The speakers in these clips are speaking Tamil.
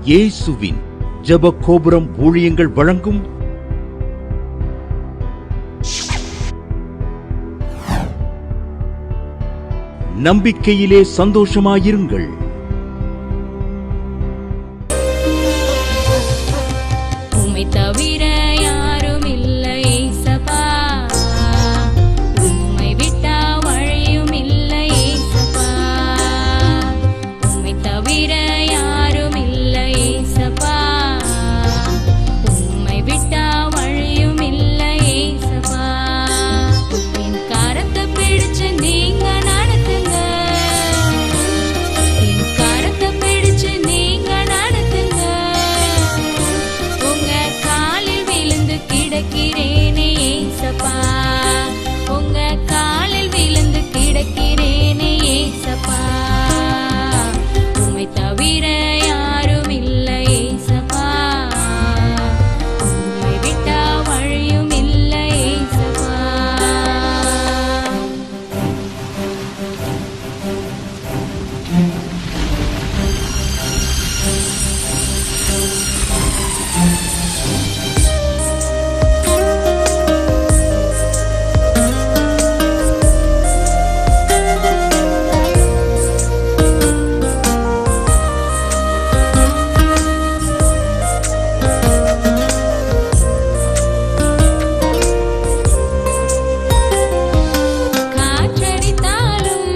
இயேசுவின் ஜெப கோபுரம் ஊழியங்கள் வழங்கும் நம்பிக்கையிலே சந்தோஷமாயிருங்கள். உம்மை தவிர யாரும் இல்லை ஏசப்பா, உம்மை விட்டா வழியும் இல்லை ஏசப்பா, உம்மை தவிர யாரும் இல்லை ஏசப்பா, உம்மை விட்டா வழியும் இல்லை ஏசப்பா. என் கரத்தை பிடிச்சு நீங்க நடத்துங்க, என் கரத்தை பிடிச்சு நீங்க நடத்துங்க. உங்க காலில் விழுந்து கிடக்கிறேனே ஏசப்பா, உங்க காலில் விழுந்து கிடக்கிறேனே ஏசப்பா, உம்மை தவிர யாரும் இல்லை ஏசப்பா, உம்மை விட்டா வழியும் இல்லை ஏசப்பா. காற்றடித்தாலும்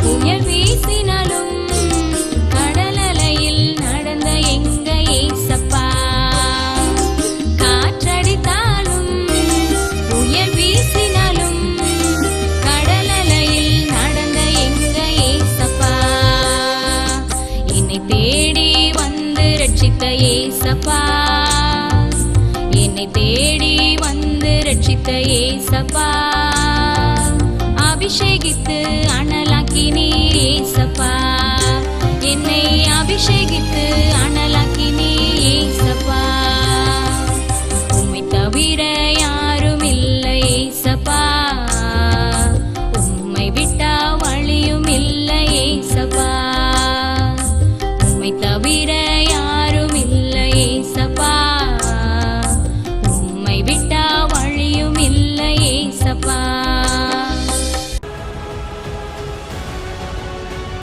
புயல் வீசினாலும் கடல் அலையில் நடந்த எங்க ஏசப்பா, காற்றடித்தாலும் புயல் வீசினாலும் கடல் அலையில் நடந்த எங்க ஏசப்பா, என்னை தேடி வந்து ரட்சித்த ஏசப்பா, என்னை தேடி வந்து ரட்சித்த ஏசப்பா, அபிஷேகித்து அனலாக்கி நீர் ஏசப்பா, என்னை அபிஷேகித்து அனலாக்கி நீர் ஏசப்பா, உம்மை தவிர யாரும் இல்லை ஏசப்பா, உம்மை விட்டா வழியும் இல்லை ஏசப்பா, உம்மை தவிர யாரும் இல்லை ஏசப்பா, உம்மை விட்டா வழியும் இல்லை ஏசப்பா.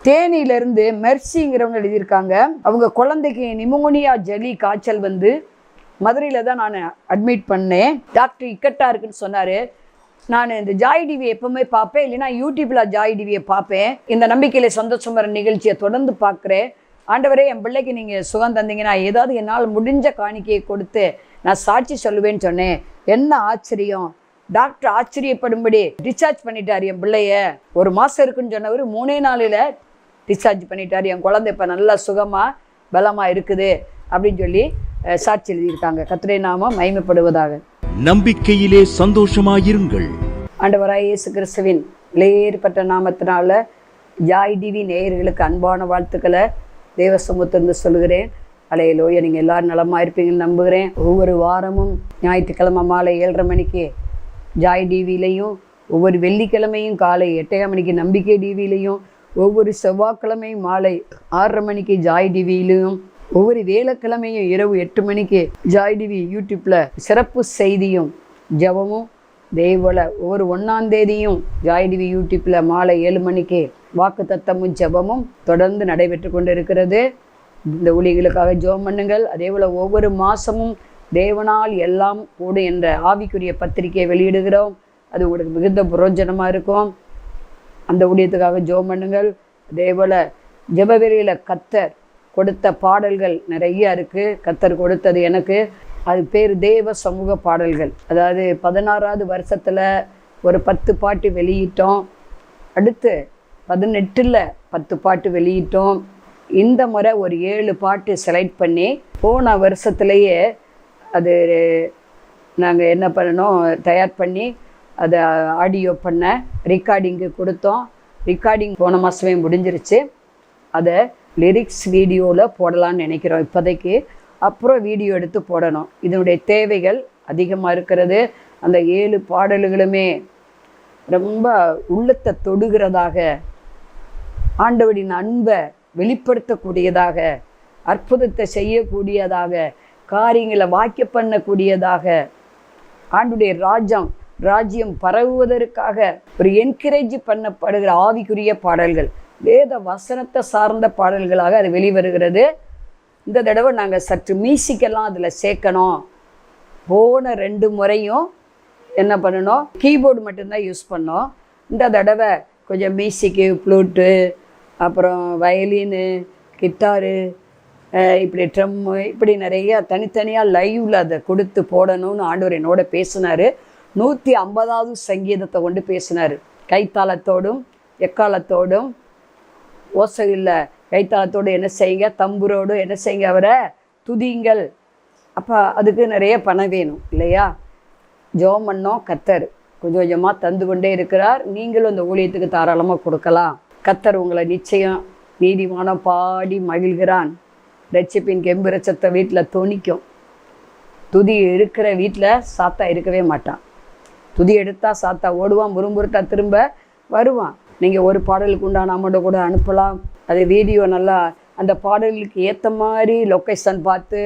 தேனியிலிருந்து மெர்சிங்கிறவங்க எழுதியிருக்காங்க. அவங்க குழந்தைக்கு நிமோனியா ஜெலி காய்ச்சல் வந்து மதுரையில் தான் நான் அட்மிட் பண்ணேன். டாக்டர் இக்கட்டாக இருக்குன்னு சொன்னார். நான் இந்த ஜாய் டிவி எப்பவுமே பார்ப்பேன், இல்லைன்னா யூடியூப்பில் ஜாய் டிவியை பார்ப்பேன். இந்த நம்பிக்கையில சந்தோஷமர நிகழ்ச்சியை தொடர்ந்து பார்க்குறேன். ஆண்டவரே, என் பிள்ளைக்கு நீங்கள் சுகம் தந்தீங்கன்னா ஏதாவது என்னால் முடிஞ்ச காணிக்கையை கொடுத்து நான் சாட்சி சொல்லுவேன்னு சொன்னேன். என்ன ஆச்சரியம்! டாக்டர் ஆச்சரியப்படும்படி டிஸ்சார்ஜ் பண்ணிட்டார் என் பிள்ளைய. 1 மாதம் இருக்குன்னு சொன்னவர் 3 நாளில் டிஸ்சார்ஜ் பண்ணிட்டார். என் குழந்தை இப்போ நல்லா சுகமாக பலமாக இருக்குது அப்படின்னு சொல்லி சாட்சி எழுதியிருக்காங்க. கர்த்தருடைய நாமம் மகிமைப்படுவதாக. நம்பிக்கையிலே சந்தோஷமாயிருங்கள். ஆண்டவராய் இயேசு கிறிஸ்துவின் விலையேறப்பட்ட நாமத்தினால ஜாய் டிவி நேயர்களுக்கு அன்பான வாழ்த்துக்களை தேவ சமூகத்திலிருந்து சொல்கிறேன். அல்லேலூயா. நீங்கள் எல்லாரும் நலமாக இருப்பீங்கன்னு நம்புகிறேன். ஒவ்வொரு வாரமும் ஞாயிற்றுக்கிழமை மாலை 7:30 மணிக்கு ஜாய் டிவிலையும், ஒவ்வொரு வெள்ளிக்கிழமையும் காலை 8:00 மணிக்கு நம்பிக்கை டிவிலையும், ஒவ்வொரு செவ்வாய்க்கிழமையும் மாலை 6:30 மணிக்கு ஜாய் டிவியிலையும், ஒவ்வொரு வேலைக்கிழமையும் இரவு 8 மணிக்கு ஜாய் டிவி யூடியூப்பில் சிறப்பு செய்தியும் ஜெபமும், தேவல ஒவ்வொரு 1ஆம் தேதியும் ஜாய் டிவி யூடியூப்பில் மாலை 7 மணிக்கு வாக்கு தத்தமும் ஜெபமும் தொடர்ந்து நடைபெற்று கொண்டு இருக்கிறது. இந்த ஊழியர்களுக்காக ஜெபம் பண்ணுங்கள். அதே போல் ஒவ்வொரு மாதமும் தேவனால் எல்லாம் கூடும் என்ற ஆவிக்குரிய பத்திரிகையை வெளியிடுகிறோம். அது உங்களுக்கு மிகுந்த பிரயோஜனமாக இருக்கும். அந்த ஊழியத்துக்காக ஜெபம் பண்ணுங்கள். அதே போல் ஜெபவெளியில் கர்த்தர் கொடுத்த பாடல்கள் நிறைய இருக்குது. கர்த்தர் கொடுத்தது எனக்கு, அது பேர் தேவ சமூக பாடல்கள். அதாவது 16வது வருஷத்தில் ஒரு 10 பாட்டு வெளியிட்டோம். அடுத்து 18ல் 10 பாட்டு வெளியிட்டோம். இந்த முறை ஒரு 7 பாட்டு செலக்ட் பண்ணி போன வருஷத்துலேயே அது நாங்கள் என்ன பண்ணணும், தயார் பண்ணி அதை ஆடியோ பண்ண ரெக்கார்டிங்கு கொடுத்தோம். ரெக்கார்டிங் போன மாதமே முடிஞ்சிருச்சு. அதை லிரிக்ஸ் வீடியோவில் போடலான்னு நினைக்கிறோம் இப்போதைக்கு. அப்புறம் வீடியோ எடுத்து போடணும். இதனுடைய தேவைகள் அதிகமாக இருக்கிறது. அந்த 7 பாடல்களுமே ரொம்ப உள்ளத்தை தொடுகிறதாக, ஆண்டவரின் அன்பை வெளிப்படுத்தக்கூடியதாக அற்புதத்தை செய்யக்கூடியதாக, காரியங்களை வாக்கிய பண்ணக்கூடியதாக, ஆண்டுடைய ராஜ்யம் பரவுவதற்காக ஒரு என்கரேஜ் பண்ணப்படுகிற ஆவிக்குரிய பாடல்கள், வேத வசனத்தை சார்ந்த பாடல்களாக அது வெளிவருகிறது. இந்த தடவை நாங்கள் சற்று மியூசிக்கெல்லாம் அதில் சேர்க்கணும். போன 2 முறையும் என்ன பண்ணணும், கீபோர்டு மட்டும்தான் யூஸ் பண்ணோம். இந்த தடவை கொஞ்சம் மியூசிக்கு, ஃப்ளூட்டு, அப்புறம் வயலினு, கிட்டாரு, இப்படி ட்ரம்மு, இப்படி நிறைய தனித்தனியாக லைவில் அதை கொடுத்து போடணும்னு ஆண்டவர் என்னோட பேசினார். 150வது சங்கீதத்தை கொண்டு பேசினார். கைத்தாளத்தோடும் எக்காலத்தோடும், ஓசையில் கைத்தாளத்தோடு என்ன செய்யுங்க, தம்புரோடு என்ன செய்யுங்க, அவரை துதிங்கள். அப்போ அதுக்கு நிறைய பணம் வேணும் இல்லையா? ஜெபம் பண்ணோம். கர்த்தர் கொஞ்சம் கொஞ்சமாக தந்து கொண்டே இருக்கிறார். நீங்களும் அந்த ஊழியத்துக்கு தாராளமாக கொடுக்கலாம். கர்த்தர் உங்களை நிச்சயம் நீதிமானம் பாடி மகிழ்கிறான். ரட்சிப்பின் கெம்புரட்சத்தை வீட்டில் தொனிக்கும். துதி இருக்கிற வீட்டில் சாத்தா இருக்கவே மாட்டான். துதி எடுத்தால் சாத்தா ஓடுவான், முறுமுறுத்தா திரும்ப வருவான். நீங்கள் ஒரு பாடலுக்கு உண்டான அமௌண்ட்டை கூட அனுப்பலாம். அது வீடியோ நல்லா அந்த பாடலுக்கு ஏற்ற மாதிரி லொக்கேஷன் பார்த்து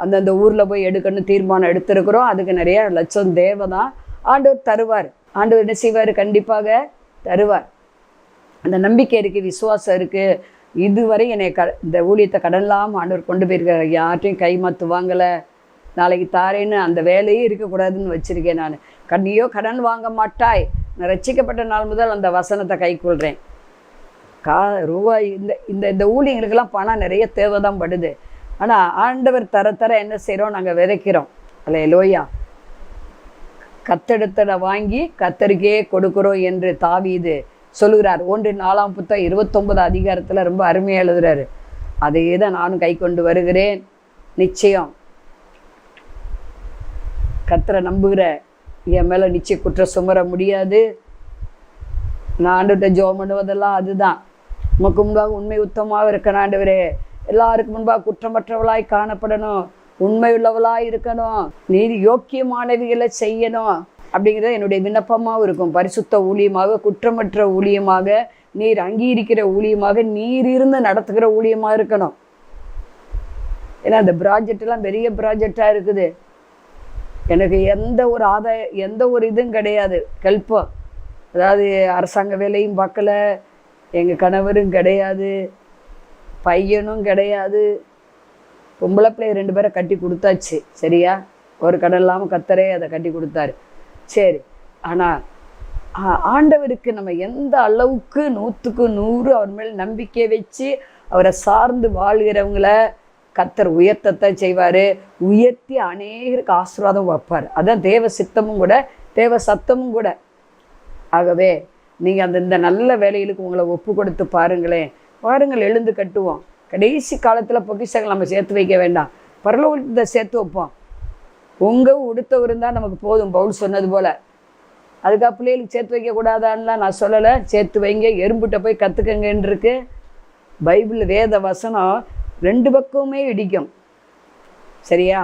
அந்தந்த ஊரில் போய் எடுக்கணும்னு தீர்மானம் எடுத்திருக்கிறோம். அதுக்கு நிறைய லட்சம் தேவை தான். ஆண்டவர் தருவார். ஆண்டவர் என்ன செய்வார்? கண்டிப்பாக தருவார். அந்த நம்பிக்கை இருக்குது, விசுவாசம் இருக்குது. இதுவரை என்னை இந்த ஊழியத்தை கடன்லாம் ஆண்டவர் கொண்டு போயிருக்கார். யார்ட்டையும் கைமாத்து வாங்கலை, நாளைக்கு தாரேன்னு அந்த வேலையே இருக்கக்கூடாதுன்னு வச்சுருக்கேன். நான் கண்ணியோ கடன் வாங்க மாட்டாய், நான் ரட்சிக்கப்பட்ட நாள் முதல் அந்த வசனத்தை கைக்கொள்கிறேன். ரூபாய் இந்த ஊழியங்களுக்கெல்லாம் பணம் நிறைய தேவை தான் படுது. ஆனால் ஆண்டவர் தர என்ன செய்கிறோம், நாங்கள் விதைக்கிறோம். அல்லேலூயா. கத்தெடுத்தனை வாங்கி கத்தருக்கே கொடுக்குறோம் என்று தாவீது சொல்லுகிறார். 1 29 அதிகாரத்தில் ரொம்ப அருமையாக எழுதுகிறாரு. அதையே தான் நானும் கை கொண்டு வருகிறேன். நிச்சயம் கர்த்தரை நம்புகிற என் மேலே நிச்சயம் குற்றம் சுமர முடியாது. நான் ஆண்டவர்கிட்ட ஜெபம் பண்ணுவதெல்லாம் அதுதான். உமக்கு முன்பாக உண்மை உத்தமாக இருக்கணும் ஆண்டவரே. எல்லாருக்கும் முன்பாக குற்றமற்றவளாய் காணப்படணும், உண்மை உள்ளவளாய் இருக்கணும், நீர் யோக்கியமானவைகளை செய்யணும் அப்படிங்கிறது என்னுடைய விண்ணப்பமாகவும் இருக்கும். பரிசுத்த ஊழியமாக, குற்றமற்ற ஊழியமாக, நீர் அங்கீகரிக்கிற ஊழியமாக, நீர் இருந்து நடத்துகிற ஊழியமாக இருக்கணும். ஏன்னா அந்த ப்ராஜெக்டெல்லாம் பெரிய ப்ராஜெக்டாக இருக்குது. எனக்கு எந்த ஒரு இதுவும் கிடையாது. கல்பம், அதாவது அரசாங்க வேலையும் பார்க்கல, எங்கள் கணவரும் கிடையாது, பையனும் கிடையாது. பொம்பளை பிள்ளை 2 பேரை கட்டி கொடுத்தாச்சு. சரியா? ஒரு கடன் இல்லாமல் கர்த்தரே அதை கட்டி கொடுத்தாரு. சரி. ஆனால் ஆண்டவருக்கு நம்ம எந்த அளவுக்கு 100க்கு 100 அவர் மேல் நம்பிக்கை வச்சு அவரை சார்ந்து வாழ்கிறவங்கள கர்த்தர் உயர்த்தத்தான் செய்வார். உயர்த்தி அநேகருக்கு ஆசீர்வாதம் வைப்பார். அதான் தேவ சித்தமும் கூட, தேவ சத்தமும் கூட. ஆகவே நீங்கள் இந்த நல்ல வேலைகளுக்கு உங்களை ஒப்பு கொடுத்து பாருங்களேன். எழுந்து கட்டுவோம். கடைசி காலத்தில் பொக்கிஷங்கள் நம்ம சேர்த்து வைக்க வேண்டாம், பரலோகத்தை சேர்த்து வைப்போம். உங்கள் உடுத்தவர் இருந்தால் நமக்கு போதும். பவுல் சொன்னது போல் அதுக்காக பிள்ளைகளுக்கு சேர்த்து வைக்கக்கூடாதான்லாம் நான் சொல்லலை. சேர்த்து வைங்க, எறும்புகிட்ட போய் கற்றுக்கங்கன்னு இருக்கு. பைபிள் வேத வசனம் 2 பக்கமுமே இடிக்கும். சரியா?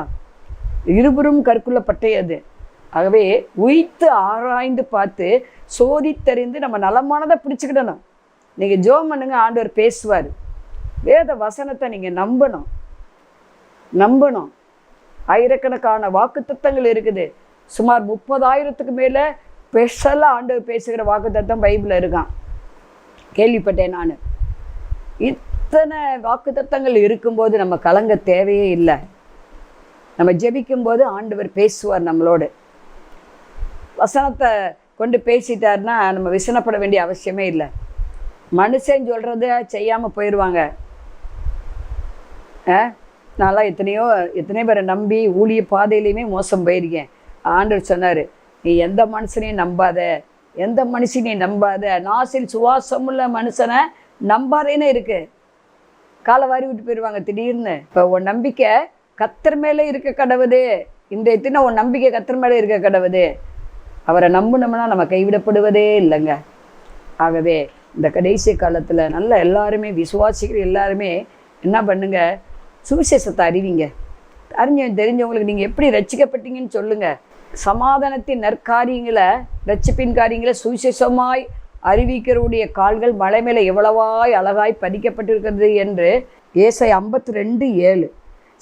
இருபுறம் கற்குள்ள பட்டையது. ஆகவே உய்த்து ஆராய்ந்து பார்த்து சோதித்தறிந்து நம்ம நலமானதை பிடிச்சிக்கிடணும். நீங்கள் ஜெபம் பண்ணுங்க, ஆண்டவர் பேசுவார். வேத வசனத்தை நீங்கள் நம்பணும். ஆயிரக்கணக்கான வாக்குத்தத்தங்கள் இருக்குது. சுமார் 30,000க்கு மேலே ஸ்பெஷலாக ஆண்டவர் பேசுகிற வாக்குத்தத்தம் பைபிளில் இருக்கான். கேள்விப்பட்டேன் நான். இத்தனை வாக்குத்தத்தங்கள் இருக்கும்போது நம்ம கலங்க தேவையே இல்லை. நம்ம ஜெபிக்கும்போது ஆண்டவர் பேசுவார் நம்மளோடு. வசனத்தை கொண்டு பேசிட்டார்னா நம்ம விசனப்பட வேண்டிய அவசியமே இல்லை. மனுஷன் சொல்கிறத செய்யாமல் போயிடுவாங்க. நான்லாம் எத்தனையோ பேரை நம்பி ஊழிய பாதையிலையுமே மோசம் போயிருக்கேன். ஆண்டவர் சொன்னார், நீ எந்த மனுஷனையும் நம்பாத, நாசில் சுவாசமுள்ள மனுஷனை நம்பாதேன்னு இருக்கு. காலை வாரி விட்டு போயிடுவாங்க திடீர்னு. இப்போ உன் நம்பிக்கை கர்த்தர் மேலே இருக்க கடவுது. இன்றைய தினம் உன் நம்பிக்கை கர்த்தர் மேலே இருக்க கடவுது. அவரை நம்பினோம்னா நம்ம கைவிடப்படுவதே இல்லைங்க. ஆகவே இந்த கடைசி காலத்தில் நல்ல எல்லாருமே விசுவாசிகள் எல்லாருமே என்ன பண்ணுங்க, சுவிசேஷத்தை அறிவிங்க. தெரிஞ்சவங்களுக்கு நீங்கள் எப்படி ரட்சிக்கப்பட்டீங்கன்னு சொல்லுங்கள். சமாதானத்தின் நற்காரியங்களை, ரட்சிப்பின் காரியங்களை சுவிசேஷமாய் அறிவிக்கிறவுடைய கால்கள் மலை மேலே எவ்வளவாய் அழகாய் பதிக்கப்பட்டிருக்கிறது என்று ஏசாயா 52:7.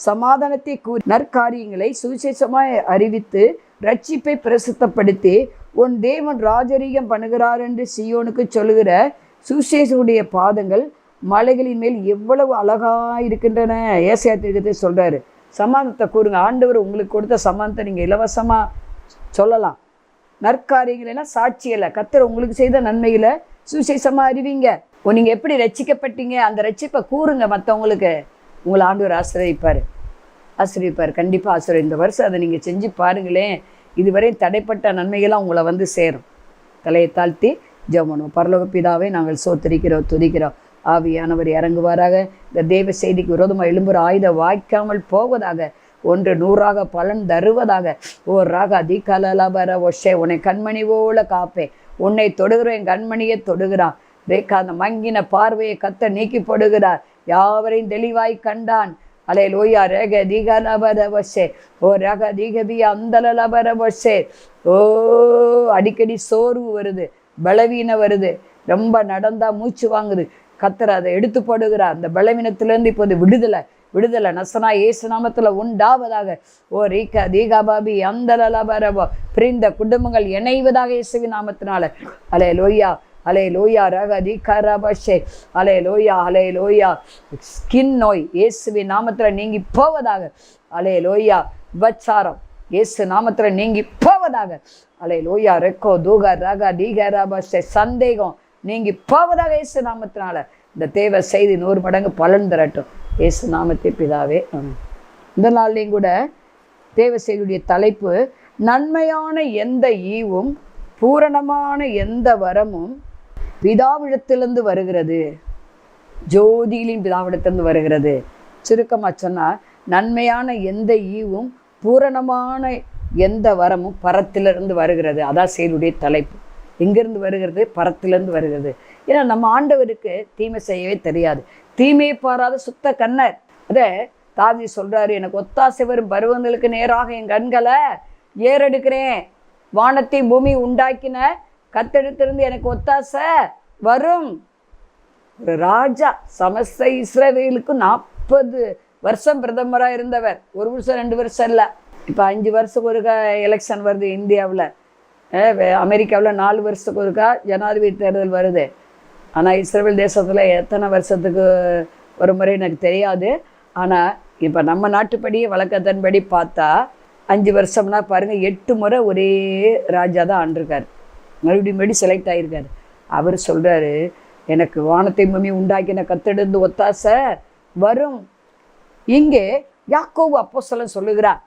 சமாதானத்தை கூறி நற்காரியங்களை சுவிசேஷமாய் அறிவித்து ரட்சிப்பை பிரசித்தப்படுத்தி உன் தேவன் ராஜரீகம் பண்ணுகிறார் என்று சீயோனுக்கு சொல்லுகிற சுவிசேஷனுடைய பாதங்கள் மலைகளின் மேல் எவ்வளவு அழகாக இருக்கின்றன. ஏசாயா தீர்க்கதரிசி சொல்கிறாரு, சமாதானத்தை கூறுங்க. ஆண்டவர் உங்களுக்கு கொடுத்த சமாதானத்தை நீங்கள் இலவசமாக சொல்லலாம். நற்காரியங்களா சாட்சியலை, கர்த்தர் உங்களுக்கு செய்த நன்மைகளை சுவிசேஷமாக அறிவிங்க. நீங்கள் எப்படி ரட்சிக்கப்பட்டீங்க அந்த ரட்சிப்பை கூறுங்க மற்றவங்களுக்கு. உங்களை ஆண்டவர் ஆசீர்வதிப்பார், கண்டிப்பாக ஆசீர்வாதம். இந்த வருஷம் அதை நீங்கள் செஞ்சு பாருங்களேன். இதுவரை தடைப்பட்ட நன்மைகளாக உங்களை வந்து சேரும். தலையை தாழ்த்தி ஜெபம் பண்ணுவோம். பரலோக பிதாவே, நாங்கள் சோத்தரிக்கிறோம், துதிக்கிறோம். ஆவியானவர் இறங்குவாராக. இந்த தேவ செய்திக்கு விரோதமாக எழும்புற ஆயுதம் வாய்க்காமல் போவதாக, 1 100 பலன் தருவதாக. ஓ ராக அதிகலபர ஒஷே, உன்னை கண்மணி போல காப்பேன். உன்னை தொடுகிற என் கண்மணியை தொடுகிறான். ரேக்கா, அந்த மங்கின பார்வையை கர்த்தர் நீக்கி போடுகிறார். யாவரையும் தெளிவாய் கண்டான். அலே லோயா ரேக தீகலபரவசே, ஓ ரக தீகபி அந்தலபரவசே. ஓ அடிக்கடி சோர்வு வருது, பலவீனம் வருது, ரொம்ப நடந்தா மூச்சு வாங்குது. கர்த்தர் அதை எடுத்து போடுகிறார். அந்த பலவீனத்திலேருந்து இப்போது விடுதலை நசனா இயேசு நாமத்தில் உண்டாவதாக. ஓ ரீகா தீகாபாபி அந்தலபரவோ, பிரிந்த குடும்பங்கள் இணைவதாக இயேசுவின் நாமத்தினால. அலே லோயா, அலே லோயா ரக தீகரபஷே, அலே லோயா, அலே லோயா. ஸ்கின் நோய் இயேசுவின் நாமத்தில் நீங்கி போவதாக. அலே லோயா. விபச்சாரம் இயேசு நாமத்தில் நீங்கி போவதாக. அலே லோயா. ரெக்கோ தூக ரக தீகரபஷே. சந்தேகம் நீங்கி போவதாக இயேசு நாமத்தினால. இந்த தேவை செய்தி 100 மடங்கு பலன் தரட்டும் இயேசு நாமத்தை பிதாவே. இந்த நாள்லையும் கூட தேவ செய்தியுடைய தலைப்பு, நன்மையான எந்த ஈவும் பூரணமான எந்த வரமும் பிதாவிடத்திலிருந்து வருகிறது. ஜோதியிலின் பிதாவிடத்திலிருந்து வருகிறது. சுருக்கமாக சொன்னால், நன்மையான எந்த ஈவும் பூரணமான எந்த வரமும் பரத்திலிருந்து வருகிறது. அதான் செய்தியுடைய தலைப்பு. எங்கிருந்து வருகிறது? பரத்திலிருந்து வருகிறது. ஏன்னா நம்ம ஆண்டவருக்கு தீமை செய்யவே தெரியாது. தீமையை பாராத சுத்த கண்ணர். அதை தாவி சொல்றாரு, எனக்கு ஒத்தாசை வரும் பருவங்களுக்கு நேராக என் கண்களை ஏறெடுக்கிறேன். வானத்தை பூமி உண்டாக்கின கர்த்தரிடத்திலிருந்து எனக்கு ஒத்தாசை வரும். ஒரு ராஜா சமஸ்த இஸ்ரவேலுக்கு 40 வருஷம் பிரதமராக இருந்தவர். 1 வருஷம் 2 வருஷம் இல்லை. இப்போ 5 வருஷத்துக்கு ஒருக்கா எலெக்ஷன் வருது இந்தியாவில். அமெரிக்காவில் 4 வருஷத்துக்கு ஒருக்கா ஜனாதிபதி தேர்தல் வருது. ஆனால் இஸ்ரேல் தேசத்தில் எத்தனை வருஷத்துக்கு ஒரு முறை எனக்கு தெரியாது. ஆனால் இப்போ நம்ம நாட்டுப்படி வழக்கத்தின்படி பார்த்தா 5 வருஷம்னா பாருங்கள், 8 முறை ஒரே ராஜா தான் ஆண்டிருக்கார். மறுபடியும் செலக்ட் ஆகியிருக்காரு. அவர் சொல்கிறாரு, எனக்கு வானத்தை பூமி உண்டாக்கின கர்த்தரிடமிருந்து ஒத்தாசை வரும். இங்கே யாக்கோபு அப்போஸ்தலன் சொல்லுகிறார்,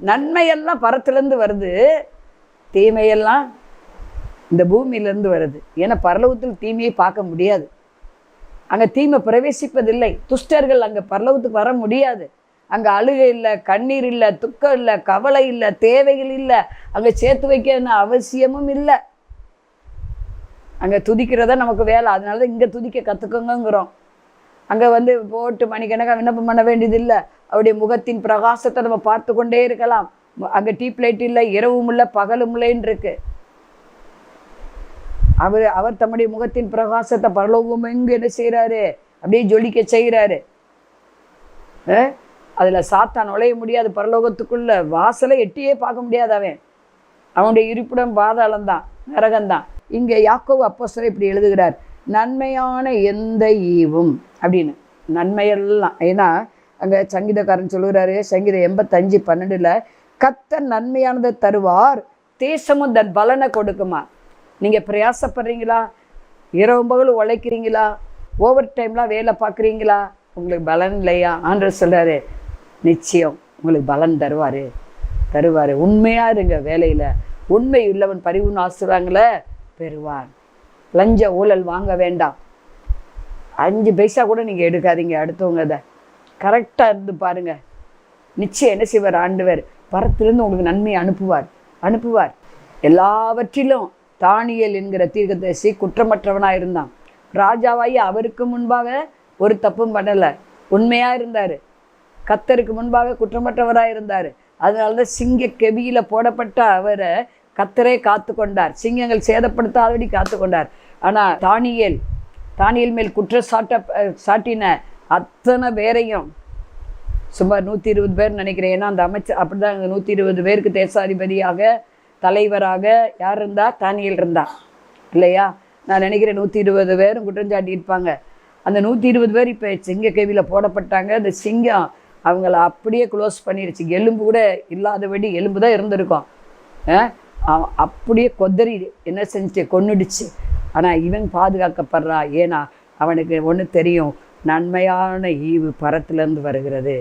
நன்மையெல்லாம் பரத்திலேருந்து வருது, தீமையெல்லாம் இந்த பூமியிலேருந்து வருது. ஏன்னா பரலோகத்தில் தீமையை பார்க்க முடியாது. அங்கே தீமை பிரவேசிப்பதில்லை. துஷ்டர்கள் அங்கே பரலோகத்துக்கு வர முடியாது. அங்கே அழுகை இல்லை, கண்ணீர் இல்லை, துக்கம் இல்லை, கவலை இல்லை, தேவைகள் இல்லை. அங்கே சேர்த்து வைக்க அவசியமும் இல்லை. அங்கே துதிக்கிறதா நமக்கு வேலை. அதனால தான் இங்கே துதிக்க கற்றுக்கோங்கிறோம். அங்கே போட்டு மணிக்கணக்காக விண்ணப்பம் பண்ண வேண்டியது இல்லை. அவருடைய முகத்தின் பிரகாசத்தை நம்ம பார்த்து கொண்டே இருக்கலாம். அங்கே டீப் லைட் இல்லை, இரவும் இல்லை, பகலும் இல்லைன்னு இருக்கு. அவர் தம்முடைய முகத்தின் பிரகாசத்தை பரலோகம் எங்கு என்ன செய்கிறாரு? அப்படியே ஜொலிக்க செய்கிறாரு. அதில் சாத்தான் நுழைய முடியாது. பரலோகத்துக்குள்ள வாசலை எட்டியே பார்க்க முடியாது. அவனுடைய இருப்பிடம் பாதாளம்தான், நரகம்தான். இங்கே யாக்கோபு அப்போஸ்தலன் இப்படி எழுதுகிறார், நன்மையான எந்த ஈவும் அப்படின்னு. நன்மையெல்லாம். ஏன்னா அங்கே சங்கீதக்காரன் சொல்லுகிறாரு, சங்கீதம் 85:12, கர்த்தர் நன்மையானதை தருவார், தேசமும் தன் பலனை கொடுக்குமா. நீங்கள் பிரயாசப்படுறீங்களா? இரவு பகல் உழைக்கிறீங்களா? ஓவர் டைம்லாம் வேலை பார்க்குறீங்களா? உங்களுக்கு பலன் இல்லையா? ஆண்டவர் சொல்கிறாரு, நிச்சயம் உங்களுக்கு பலன் தருவார். உண்மையாக இருங்க வேலையில். உண்மை உள்ளவன் பரிவுன்னு ஆசுறாங்களே பெறுவான். லஞ்ச ஊழல் வாங்க வேண்டாம். 5 பைசா கூட நீங்கள் எடுக்காதீங்க. அடுத்தவங்க அதை கரெக்டாக இருந்து பாருங்கள். நிச்சயம் என்ன செய்வார்? ஆண்டவர் பரத்திலிருந்து உங்களுக்கு நன்மையை அனுப்புவார். எல்லாவற்றிலும் தானியேல் என்கிற தீர்க்கதரிசி குற்றமற்றவனாக இருந்தான். ராஜாவாகி அவருக்கு முன்பாக ஒரு தப்பும் பண்ணலை. உண்மையாக இருந்தார். கர்த்தருக்கு முன்பாக குற்றமற்றவராக இருந்தார். அதனால தான் சிங்க கெபியில் போடப்பட்ட அவரை கர்த்தரே காத்து கொண்டார். சிங்கங்கள் சேதப்படுத்தாதபடி காத்து கொண்டார். ஆனால் தானியேல் மேல் சாட்டின அத்தனை பேரையும் சுமார் 120 பேர் நினைக்கிறேன். ஏன்னா அந்த அமைச்சர் அப்படி தான் 120 பேருக்கு தேசாதிபதியாக தலைவராக யார் இருந்தா? தானியேல் இருந்தா இல்லையா? நான் நினைக்கிறேன் 120 பேரும் குற்றஞ்சாட்டியிருப்பாங்க. அந்த 120 பேர் இப்போ சிங்க கேவியில் போடப்பட்டாங்க. அந்த சிங்கம் அவங்கள அப்படியே க்ளோஸ் பண்ணிடுச்சு. எலும்பு கூட இல்லாதபடி எலும்பு தான் இருந்திருக்கும். அப்படியே கொதறி என்ன செஞ்சு கொன்னுடுச்சு. ஆனால் இவன் பாதுகாக்கப்படுறான். ஏன்னா அவனுக்கு ஒன்று தெரியும், நன்மையான ஈவு பரத்திலேருந்து வருகிறது.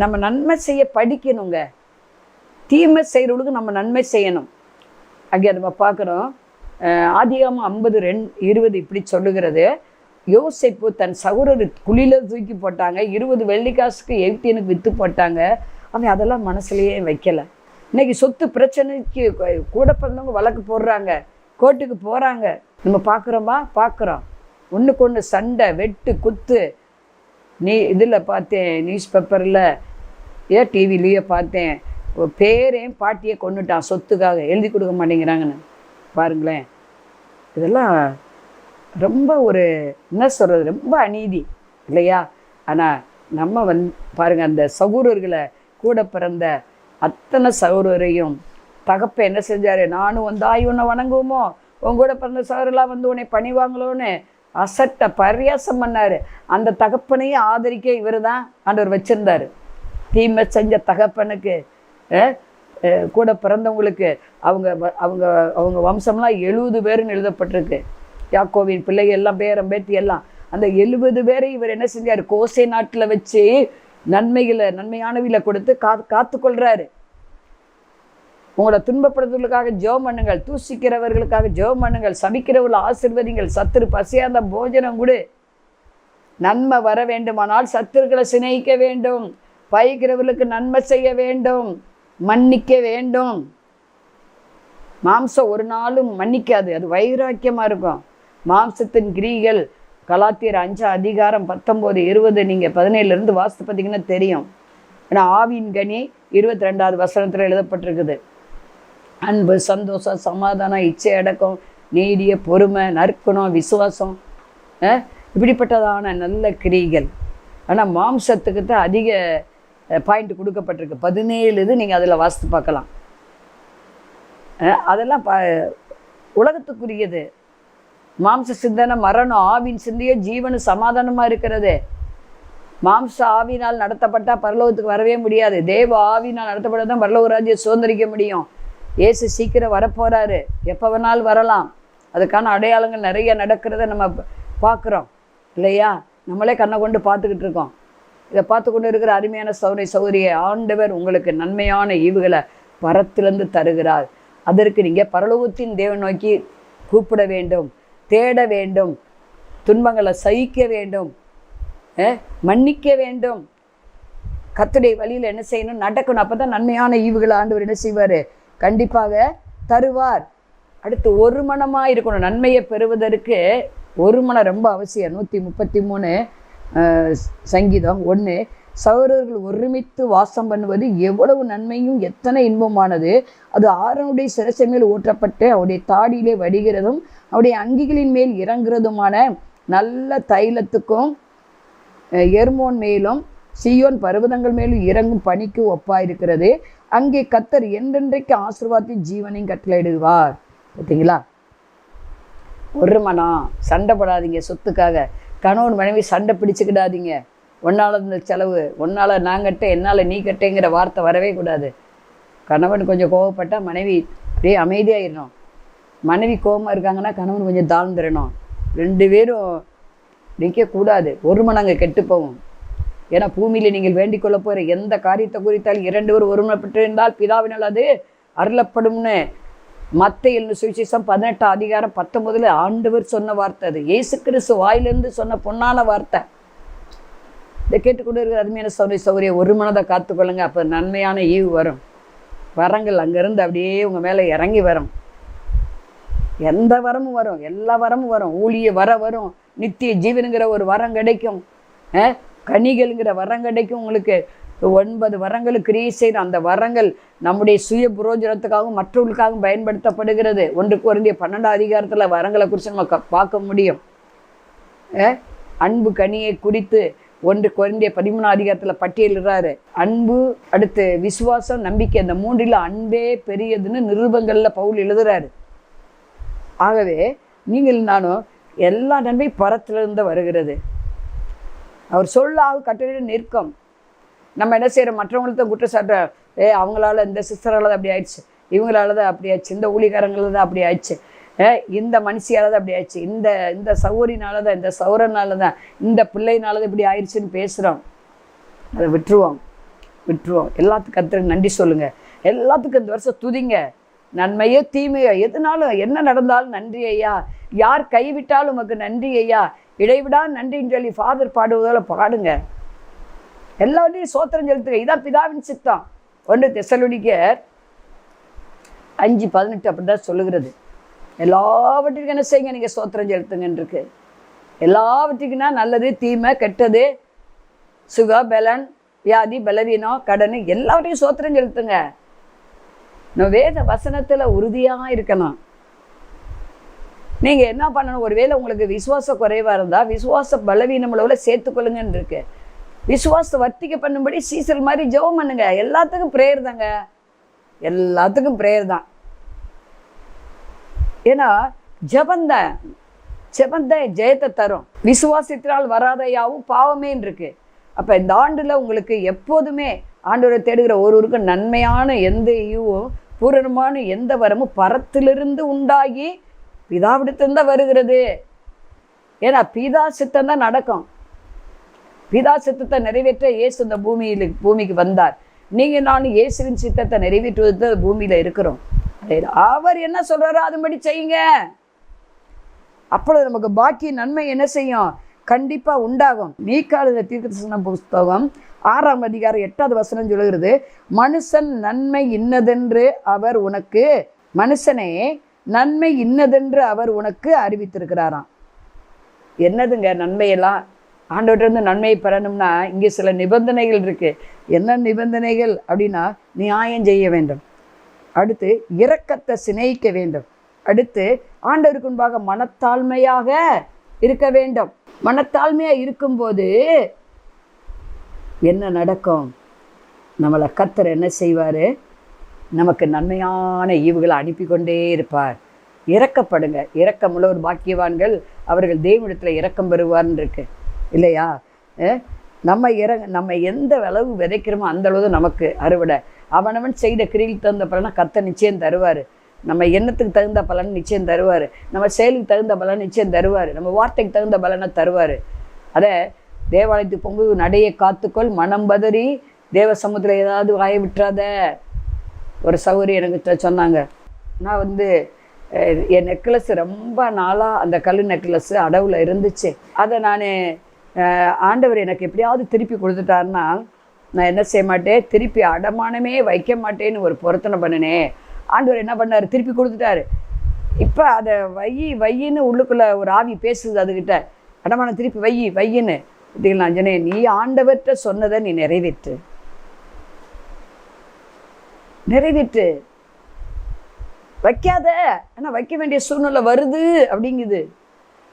நம்ம நன்மை செய்ய படிக்கணுங்க. தீமை செய்கிறவங்களுக்கு நம்ம நன்மை செய்யணும். அங்கே நம்ம பார்க்குறோம், ஆதியாகமம் 50:20 இப்படி சொல்லுகிறது, யோசேப்பு தன் சகோதரர் குழியில் தூக்கி போட்டாங்க, 20 வெள்ளிக்காசுக்கு எகிப்தியனுக்கு விற்று போட்டாங்க. அவன் அதெல்லாம் மனசுலையே வைக்கலை. இன்றைக்கி சொத்து பிரச்சனைக்கு கூட பிறந்தவங்க வழக்கு போடுறாங்க, கோர்ட்டுக்கு போகிறாங்க. நம்ம பார்க்குறோம். ஒன்றுக்கு ஒன்று சண்டை, வெட்டு, குத்து. இதில் பார்த்தேன், நியூஸ் பேப்பரில் டிவிலேயே பார்த்தேன், பேரையும் பாட்டியை கொண்டுட்டான் சொத்துக்காக, எழுதி கொடுக்க மாட்டேங்கிறாங்கன்னு. பாருங்களேன், இதெல்லாம் ரொம்ப ஒரு என்ன சொல்கிறது, ரொம்ப அநீதி இல்லையா? ஆனால் நம்ம பாருங்கள், அந்த சகோதரர்களை கூட பிறந்த அத்தனை சகோதரரையும் தகப்ப என்ன செஞ்சார்? நானும் வந்தாய் உன்னை வணங்குவோமோ, உன் கூட பிறந்த சகோதரெல்லாம் உன்னை பணிவாங்களோன்னு அசட்டை பரியாசம் பண்ணார். அந்த தகப்பனையும் ஆதரிக்க இவர் தான் ஆண்டவர் வச்சுருந்தார். தீமை செஞ்ச தகப்பனுக்கு கூட பிறந்தவங்களுக்கு அவங்க அவங்க அவங்க வம்சம்லாம் 70 பேருன்னு எழுதப்பட்டிருக்கு. யாக்கோவின் பிள்ளைகள் எல்லாம் பேரம் பேத்தி எல்லாம் அந்த 70 பேரை இவர் என்ன செஞ்சார்? கோசை நாட்டில் வச்சு நன்மையானவில கொடுத்து காத்துக்கொள்கிறாரு. உங்களை துன்பப்படுத்துவதற்காக ஜெபம் பண்ணுங்கள், தூசிக்கிறவர்களுக்காக ஜெபம் பண்ணுங்கள், சபிக்கிறவர்கள் ஆசீர்வதிங்கள், சத்துரு பசியாத போஜனம் கொடு. நன்மை வர வேண்டுமானால் சத்துருக்களை சிநேகிக்க வேண்டும், பயிக்கிறவர்களுக்கு நன்மை செய்ய வேண்டும், மன்னிக்க வேண்டும். மாம்சம் ஒரு நாளும் மன்னிக்காது, அது வைராக்கியமாக இருக்கும். மாம்சத்தின் கிரிகள் கலாத்தியர் 5:19-20 நீங்கள் 17 வாசித்து பார்த்தீங்கன்னா தெரியும். ஏன்னா ஆவியின் கனி 22வது வசனத்தில் எழுதப்பட்டிருக்குது. அன்பு, சந்தோஷம், சமாதானம், இச்சை அடக்கம், நீடிய பொறுமை, நற்குணம், விசுவாசம், இப்படிப்பட்டதான நல்ல கிரிகள். ஆனால் மாம்சத்துக்கு தான் அதிக பாயிண்ட் கொடுக்கப்பட்டிருக்கு. 17 நீங்கள் அதில் வாசித்து பார்க்கலாம். அதெல்லாம் உலகத்துக்குரியது. மாம்ச சிந்தனை மரணம், ஆவின் சிந்தையோ ஜீவனு சமாதானமாக இருக்கிறது. மாம்ச ஆவினால் நடத்தப்பட்டால் பரலோகத்துக்கு வரவே முடியாது. தேவ ஆவினால் நடத்தப்பட்டால் தான் பரலோக ராஜ்யம் சுதந்திரிக்க முடியும். இயேசு சீக்கிரம் வரப்போகிறாரு, எப்போ வேணாலும் வரலாம். அதுக்கான அடையாளங்கள் நிறைய நடக்கிறத நம்ம பார்க்குறோம் இல்லையா? நம்மளே கண்ணை கொண்டு பார்த்துக்கிட்டு இருக்கோம். இதை பார்த்து கொண்டு இருக்கிற அருமையான சகோதரியை ஆண்டவர் உங்களுக்கு நன்மையான ஈவுகளை பரத்திலிருந்து தருகிறார். அதற்கு நீங்கள் பரலோகத்தின் தேவன் நோக்கி கூப்பிட வேண்டும், தேட வேண்டும், துன்பங்களை சகிக்க வேண்டும், மன்னிக்க வேண்டும். கர்த்தருடைய வழியில் என்ன செய்யணும்? நடக்கணும். அப்போ தான் நன்மையான ஈவுகளை ஆண்டவர் என்ன செய்வார்? கண்டிப்பாக தருவார். அடுத்து ஒரு மனமாக இருக்கணும். நன்மையை பெறுவதற்கு ஒரு மனம் ரொம்ப அவசியம். 133 சங்கீதம் 1, சகோதரர்கள் ஒருமித்து வாசம் பண்ணுவது எவ்வளவு நன்மையும் எத்தனை இன்பமானது. அது ஆரோனுடைய சிரசை மேல் ஊற்றப்பட்டு அவருடைய தாடியிலே வடிகிறதும் அவருடைய அங்கிகளின் மேல் இறங்குறதுமான நல்ல தைலத்துக்கும் எர்மோன் மேலும் சீயோன் பர்வதங்கள் மேலும் இறங்கும் பனிக்கு ஒப்பாயிருக்கிறது. அங்கே கர்த்தர் என்றென்றைக்கு ஆசீர்வாதத்தின் ஜீவனையும் கட்டளையிடுவார். பார்த்தீங்களா? ஒரு மனம். சண்டை போடாதீங்க சொத்துக்காக. கணவன் மனைவி சண்டை பிடிச்சிக்கிடாதீங்க. ஒன்றால் இந்த செலவு, ஒன்றால் நான் கட்டேன், என்னால் நீ கட்டேங்கிற வார்த்தை வரவே கூடாது. கணவன் கொஞ்சம் கோவப்பட்டால் மனைவி அப்படியே அமைதியாகிடணும். மனைவி கோபமாக இருக்காங்கன்னா கணவன் கொஞ்சம் தாழ்ந்துடணும். 2 பேரும் நிற்கக்கூடாது. ஒரு மனங்க கெட்டு போகும். ஏன்னா பூமியில் நீங்கள் வேண்டிக் கொள்ள போகிற எந்த காரியத்தை குறித்தால் 2 பேர் ஒருமனப்பட்டிருந்தால் பிதாவினால் அது அருளப்படும்னு மத்தேயு சுவிசேஷம் 18:19 ஆண்டவர் சொன்ன வார்த்தை. அது இயேசு கிறிஸ்து வாயிலிருந்து சொன்ன பொன்னான வார்த்தை. இதை கேட்டுக்கொண்டு இருக்கிற அருமையான சௌரிய ஒரு மனதை காத்துக்கொள்ளுங்க. அப்போ நன்மையான ஈவு வரும். வரங்கள் அங்கேருந்து அப்படியே உங்கள் மேலே இறங்கி வரும். எந்த வரமும் வரும், எல்லா வரமும் வரும். ஊழிய வரும், நித்திய ஜீவனுங்கிற ஒரு வரம் கிடைக்கும், கனிகள்ங்கிற வரம் கிடைக்கும். உங்களுக்கு 9 வரங்களுக்கு கிரியை செய்கிற அந்த வரங்கள் நம்முடைய சுய புரோஜனத்துக்காகவும் மற்றவர்களுக்காகவும் பயன்படுத்தப்படுகிறது. 1 கொரிந்தியர் 12 அதிகாரத்தில் வரங்களை குறித்து நம்ம பார்க்க முடியும். அன்பு கனியை குறித்து 1 கொரிந்தியர் 13 பட்டியலிடுறாரு. அன்பு, அடுத்து விசுவாசம், நம்பிக்கை, அந்த 3ல் அன்பே பெரியதுன்னு நிருபங்களில் பவுல் எழுதுறாரு. ஆகவே நீங்கள் நானும் எல்லா நன்மை பரத்திலிருந்து வருகிறது. அவர் சொல்லாக கட்டளை நிற்கும். நம்ம என்ன செய்கிறோம், மற்றவங்களுக்கு குற்றச்சாட்டு, அவங்களால இந்த சிஸ்டரால் தான் அப்படி ஆயிடுச்சு, இவங்களால தான் அப்படி ஆயிடுச்சு, இந்த ஊழிகாரங்களால தான் அப்படி ஆயிடுச்சு, இந்த மனுஷியால் தான் அப்படி ஆயிடுச்சு, இந்த சௌரினால தான், இந்த சௌரனால தான், இந்த பிள்ளைனால தான் இப்படி ஆயிடுச்சுன்னு பேசுகிறோம். அதை விட்டுருவோம். எல்லாத்துக்கும் கர்த்தருக்கு நன்றி சொல்லுங்கள். எல்லாத்துக்கும் இந்த வருஷம் துதிங்க. நன்மையோ தீமையோ எதுனாலும் என்ன நடந்தாலும் நன்றி ஐயா, யார் கைவிட்டாலும் உமக்கு நன்றி ஐயா, இடைவிடா நன்றின்னு சொல்லி ஃபாதர் பாடுவதால் பாடுங்க. எல்லாத்தையும் சோத்திரம் செலுத்துங்க. இதான் பிதாவின் சித்தம். 1 தெசலோனிக்கேயர் 5:18 அப்படி தான் சொல்லுகிறது. எல்லாவற்றுக்கும் என்ன செய்யுங்க, நீங்கள் சோத்திரம் செலுத்துங்கன்னு இருக்கு. எல்லாவற்றுக்குன்னா நல்லது, தீமை, கெட்டது, சுக, பலன், வியாதி, பலவீனம், கடன், எல்லாவற்றையும் சோத்திரம் செலுத்துங்க. நம்ம வேத வசனத்தில் உறுதியாக இருக்கணும். நீங்கள் என்ன பண்ணணும், ஒருவேளை உங்களுக்கு விசுவாச குறைவாக இருந்தால் விசுவாச பலவீனம் அளவில் சேர்த்துக்கொள்ளுங்கன்னு இருக்கு. விசுவாசத்தை வர்த்திக்க பண்ணும்படி சீசல் மாதிரி ஜெபம் பண்ணுங்க. எல்லாத்துக்கும் ப்ரேயர் தாங்க, எல்லாத்துக்கும் ப்ரேயர் தான். ஏன்னா ஜெபந்தான் ஜெயத்தை தரும். விசுவாசத்தினால் வராதையாவும் பாவமேன்னு இருக்கு. அப்போ இந்த ஆண்டில் உங்களுக்கு எப்போதுமே ஆண்டவரை தேடுகிற ஒருவருக்கும் நன்மையான எந்த ஈவும் பூரணமான எந்த வரமும் பரத்திலிருந்து உண்டாகி பிதாவிடத்திலிருந்து வருகிறது. ஏன்னா பிதா சித்தம் தான் நடக்கும். பிதா சித்தத்தை நிறைவேற்ற இயேசு இந்த பூமிக்கு வந்தார். நீங்கள் நானும் இயேசுவின் சித்தத்தை நிறைவேற்றுவது பூமியில் இருக்கிறோம். அவர் என்ன சொல்றாரோ அதுபடி செய்யுங்க. அப்பொழுது நமக்கு பாக்கி நன்மை என்ன செய்யும், கண்டிப்பா உண்டாகும். மீகாவின் தீர்க்கதரிசன புஸ்தகம் 6ஆம் அதிகாரம் 8வது வசனம் சொல்லுகிறது, மனுஷன் நன்மை இன்னதென்று அவர் உனக்கு, மனுஷனே நன்மை இன்னதென்று அவர் உனக்கு அறிவித்திருக்கிறாராம். என்னதுங்க நன்மையெல்லாம்? ஆண்டவர்கிட்ட நன்மையை பெறணும்னா இங்கே சில நிபந்தனைகள் இருக்கு. என்ன நிபந்தனைகள் அப்படின்னா, நியாயம் செய்ய வேண்டும், அடுத்து இரக்கத்தை சிநேகிக்க வேண்டும், அடுத்து ஆண்டவருக்கு முன்பாக மனத்தாழ்மையாக இருக்க வேண்டும். மனத்தாழ்மையாக இருக்கும்போது என்ன நடக்கும், நம்மளை கர்த்தர் என்ன செய்வார், நமக்கு நன்மையான ஈவுகளை அனுப்பி கொண்டே இருப்பார். இரக்கப்படுங்க. இரக்கமுள்ள ஒரு பாக்கியவான்கள் அவர்கள் தேவனிடத்தில் இரக்கம் பெறுவார்னு இருக்கு இல்லையா? நம்ம எந்த அளவு விதைக்கிறோமோ அந்த அளவு நமக்கு அறுவடை. அவனவன் செய்த கிரிக்கு தகுந்த பலனை கர்த்தர் நிச்சயம் தருவார். நம்ம எண்ணத்துக்கு தகுந்த பலன் நிச்சயம் தருவார். நம்ம செயலுக்கு தகுந்த பலன் நிச்சயம் தருவார். நம்ம வார்த்தைக்கு தகுந்த பலனை தருவார். அதை தேவாலயத்துக்கு பொங்கு நடையை காத்துக்கொள், மனம் பதறி தேவ சமுத்திரம் ஏதாவது வாய விட்டுறாத. ஒரு சௌகரி எனக்கு சொன்னாங்க, நான் என் நெக்லஸ் ரொம்ப நாளாக அந்த கல் நெக்லஸ் அடவில் இருந்துச்சு, அதை நான் ஆண்டவர் எனக்கு எப்படியாவது திருப்பி கொடுத்துட்டாருன்னா நான் என்ன செய்ய மாட்டேன், திருப்பி அடமானமே வைக்க மாட்டேன்னு ஒரு பொருத்தனை பண்ணினேன். ஆண்டவர் என்ன பண்ணார், திருப்பி கொடுத்துட்டாரு. இப்போ அதை வையின்னு உள்ளுக்குள்ளே ஒரு ஆவி பேசுது அதுக்கிட்ட, அடமானம் திருப்பி வையின்னு. இப்படி நான் சொன்னேன், நீ ஆண்டவர்கிட்ட சொன்னதை நீ நிறைவேற்று வைக்காத. ஆனால் வைக்க வேண்டிய சூழ்நிலை வருது அப்படிங்குது.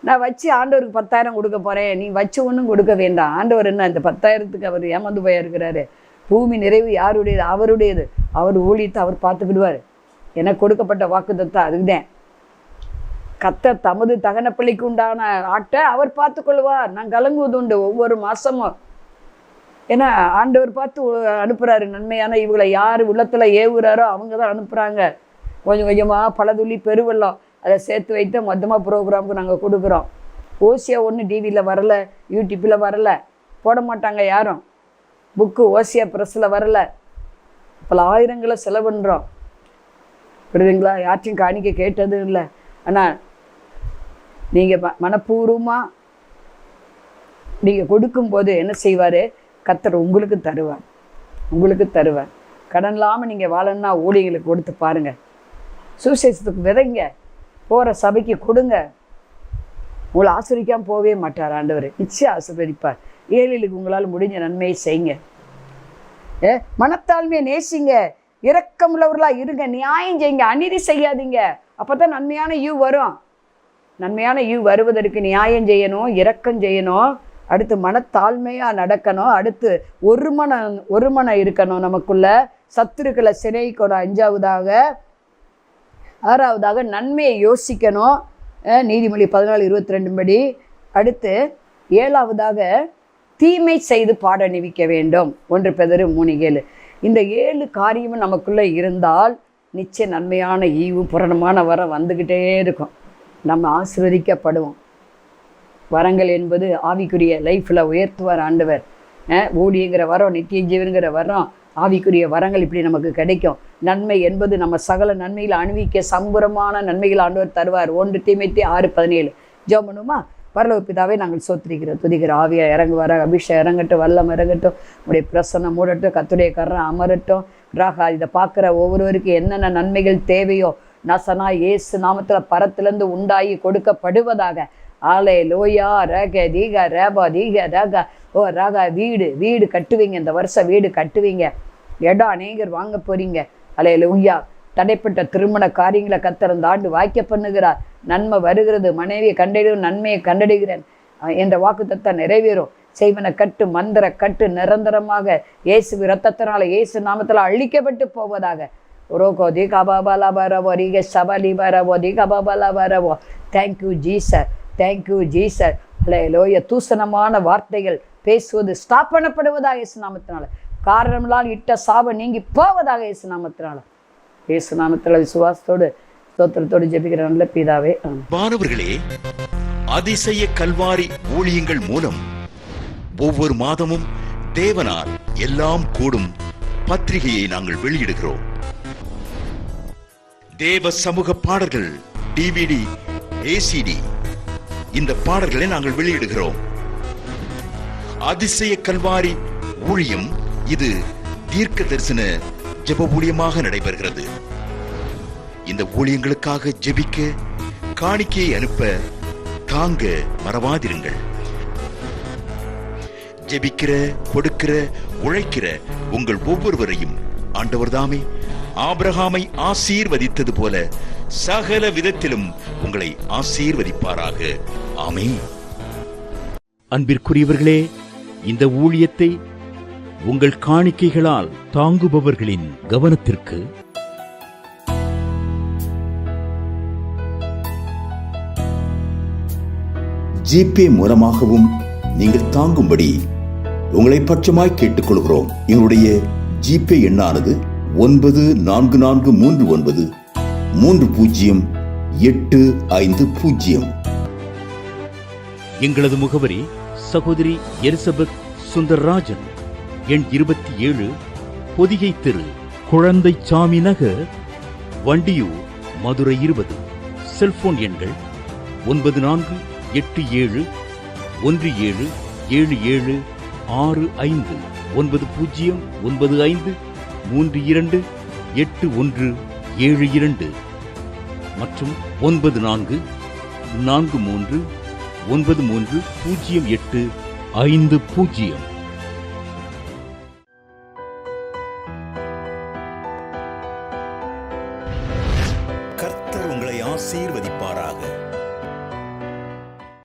நான் வச்சு ஆண்டவருக்கு 10,000 கொடுக்க போகிறேன், நீ வச்சு ஒன்றும் கொடுக்க வேண்டாம். ஆண்டவர் என்ன இந்த 10,000த்துக்கு அவர் ஏமாந்து போயிருக்கிறாரு. பூமி நிறைவு யாருடையது, அவருடையது. அவர் ஊழியத்தை அவர் பார்த்துக்கிடுவார். எனக்கு கொடுக்கப்பட்ட வாக்குத்தத்தம் அதுக்குதான். கர்த்தர் தமது தகன பிள்ளைக்கு உண்டான ஆட்டை அவர் பார்த்து கொள்வார். நான் கலங்குவது உண்டு ஒவ்வொரு மாதமும். ஏன்னா ஆண்டவர் பார்த்து அனுப்புகிறாரு நன்மையான இவங்களை. யார் உள்ளத்தில் ஏவுகிறாரோ அவங்க தான் அனுப்புகிறாங்க. கொஞ்சம் கொஞ்சமாக பலதுள்ளி பெருவெல்லாம் அதை சேர்த்து வைத்து மொத்தமாக ப்ரோக்ராமுக்கு நாங்கள் கொடுக்குறோம். ஓசியா ஒன்று டிவியில் வரலை, யூடியூப்பில் வரலை, போட மாட்டாங்க யாரும். புக்கு ஓசியா ப்ரெஸ்ஸில் வரலை. பல ஆயிரங்களை செலவு பண்ணுறோம், புரியுதுங்களா? யார்ட்டையும் காணிக்க கேட்டதும் இல்லை. ஆனால் நீங்கள் மனப்பூர்வமாக நீங்கள் கொடுக்கும்போது என்ன செய்வார், கர்த்தர் உங்களுக்கு தருவார். கடன் இல்லாமல் நீங்கள் வாழணும்னா ஊழியர்களுக்கு கொடுத்து பாருங்கள். சுவிசேஷத்துக்கு விதைங்க, போகிற சபைக்கு கொடுங்க. உங்களை ஆசிரிக்காமல் போகவே மாட்டார் ஆண்டவர், நிச்சயம் ஆசீர்வதிப்பார். ஏழைகளுக்கு உங்களால் முடிஞ்ச நன்மையை செய்யுங்க. மனத்தாழ்மையை நேசிங்க, இரக்கமுள்ளவர்களாக இருங்க, நியாயம் செய்யுங்க, அநீதி செய்யாதீங்க. அப்போ தான் நன்மையான ஈவு வரும். நன்மையான ஈவு வருவதற்கு நியாயம் செய்யணும், இரக்கம் செய்யணும், அடுத்து மனத்தாழ்மையாக நடக்கணும், அடுத்து ஒரு மனம் இருக்கணும் நமக்குள்ள, சத்துருக்களை சிறைக்கணும், 5ஆவதாக. 6ஆவதாக நன்மையை யோசிக்கணும், நீதிமொழி 14:22 படி. அடுத்து 7ஆவதாக தீமை செய்து பாட நிவிக்க வேண்டும், 1 பேதுரு 3:7. இந்த 7 காரியமும் நமக்குள்ளே இருந்தால் நிச்சய நன்மையான ஈவும் பூரணமான வரம் வந்துக்கிட்டே இருக்கும். நம்ம ஆசீர்வதிக்கப்படுவோம். வரங்கள் என்பது ஆவிக்குரிய லைஃப்பில் உயர்த்துவார் ஆண்டவர். ஊழியங்கிற வரம், நித்திய ஜீவன்கிற வரம், ஆவிக்குரிய வரங்கள் இப்படி நமக்கு கிடைக்கும். நன்மை என்பது நம்ம சகல நன்மையில் அணுவிக்க சம்பூரமான நன்மைகள் ஆண்டவர் தருவார். 1 தீமோத்தேயு 6:17. ஜெபம் பண்ணுமா? பரலோக பிதாவே, நாங்கள் சோத்திரிக்கிறோம், துதிக்கிற ஆவியா இறங்குவார, அபிஷேகம் இறங்கட்டும், வல்லம் இறங்கட்டும், உடைய பிரசன்னம் மூடட்டும், கர்த்தருடைய கரம் அமரட்டும். ராகா, இதை பார்க்குற ஒவ்வொருவருக்கும் என்னென்ன நன்மைகள் தேவையோ நசனா இயேசு நாமத்தில் பரத்திலிருந்து உண்டாகி கொடுக்கப்படுவதாக. ஆலே லோயா ரக தீக ரேபா தீக ரக. ஓ ராகா, வீடு கட்டுவீங்க, இந்த வருஷம் வீடு கட்டுவீங்க, இடம் அநேகர் வாங்க போறீங்க. அலே லோயா, தடைப்பட்ட திருமண காரியங்களை கர்த்தர் இந்த ஆண்டு வாய்க்க பண்ணுகிறார். நன்மை வருகிறது, மனைவியை கண்டறியும், நன்மையை கண்டடைகிறேன் என்ற வாக்குத்தத்தம் நிறைவேறும். செய்வன கட்டு மந்திர கட்டு நிரந்தரமாக இயேசு இரத்தத்தினால இயேசு நாமத்தில் அழிக்கப்பட்டு போவதாக. ரோகோ தி கபாபாலா பரவோ ரீக சபலி பரவோ தி கபாபாலா பரவோ. Thank you ஜீசர், thank you ஜீசர். அல்லேலூயா. தூசணமான வார்த்தைகள் பேசுவது ஸ்டாப் பண்ணப்படுவதாக இயேசு நாமத்தினால. காரணம்லாம் இட்ட சாபம் நீங்கி போவதாக இயேசு நாமத்தினால. இயேசு நாமத்தில் விசுவாசத்தோடு ஸ்தோத்திரத்தோடு ஜெபிக்கிற நல்ல பிதாவே. மாணவர்களே, அதிசய கல்வாரி ஊழியங்கள் மூலம் ஒவ்வொரு மாதமும் தேவனால் எல்லாம் கூடும் பத்திரிகையை நாங்கள் வெளியிடுகிறோம். தேவ சமூக பாடல்கள் DVD, ACD, இந்த பாடல்களை நாங்கள் வெளியிடுகிறோம். அதிசய கல்வாரி ஊழியம் இது தீர்க்க தரிசன ஜெப ஊழியமாக நடைபெறுகிறது. இந்த ஊழியங்களுக்காக ஜெபிக்க, காணிக்கையை அனுப்ப தாங்க மறவாதிருங்கள். ஜெபிக்கிற, கொடுக்கிற, உழைக்கிற உங்கள் ஒவ்வொருவரையும் ஆண்டவர் தாமே ஆபிரகாமை ஆசீர்வதித்தது போல சகல விதத்திலும் உங்களை ஆசீர்வதிப்பாராக. ஆமென். அன்பிற்குரியவர்களே, இந்த ஊழியத்தை உங்கள் காணிக்கைகளால் தாங்குபவர்களின் கவனத்திற்கு ஜிபே மூலமாகவும் நீங்கள் தாங்கும்படி உங்களை பட்சமாய் கேட்டுக்கொள்கிறோம். எங்களுடைய ஜிபே எண்ணானது 9439308550. எங்களது முகவரி சகோதரி எலிசபெத் சுந்தர்ராஜன், எண் 27, பொதிகை தெரு, குழந்தை சாமி நகர், வண்டியூர், மதுரை 20. செல்போன் எண்கள் 9484177765 9095328172 மற்றும் 9443930850.